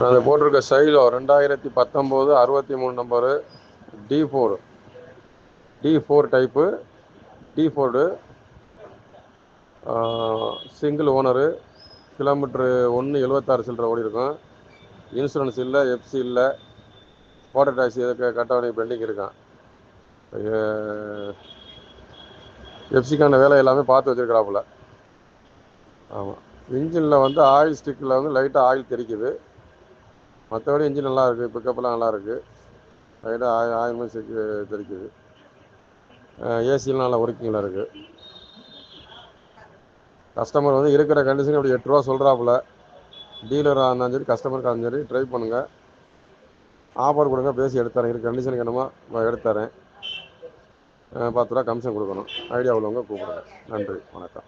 அது போட்டிருக்க Xylo 2019 63 number D4 type D4 single owner. Kilometre 1.76 சில்லரை ஓடி இருக்கும். இன்சூரன்ஸ் இல்லை, எஃப்சி இல்லை, வாட்டர் டாக்ஸி கட்டவணை பெண்டிங் இருக்கான். எஃப்சிக்கான வேலை எல்லாமே பார்த்து வச்சுருக்கிறாப்புல. ஆமாம். இன்ஜினில் வந்து ஆயில் ஸ்டிக்கில் வந்து லைட்டாக ஆயில் தெரிக்குது. மற்றபடி இன்ஜின் நல்லா இருக்குது, பிக்கப்லாம் நல்லா இருக்குது. லைட்டாக ஆயில் மாதிரி தெரிக்குது. ஏசிலாம் நல்லா ஒர்க்கிங்கில் இருக்குது. கஸ்டமர் வந்து இருக்கிற கண்டிஷன் இப்படி 8 ரூபா சொல்கிறாப்புல. டீலராக இருந்தாலும் சரி, கஸ்டமருக்காக இருந்தாலும் சரி, ட்ரை பண்ணுங்கள். ஆஃபர் கொடுங்க, பேசி எடுத்துறேன். இருக்கிற கண்டிஷனுக்கு என்னமோ எடுத்துறேன். 10 ரூபா கமிஷன் கொடுக்கணும். ஐடியா உள்ளவங்க கூப்பிடுங்க. நன்றி, வணக்கம்.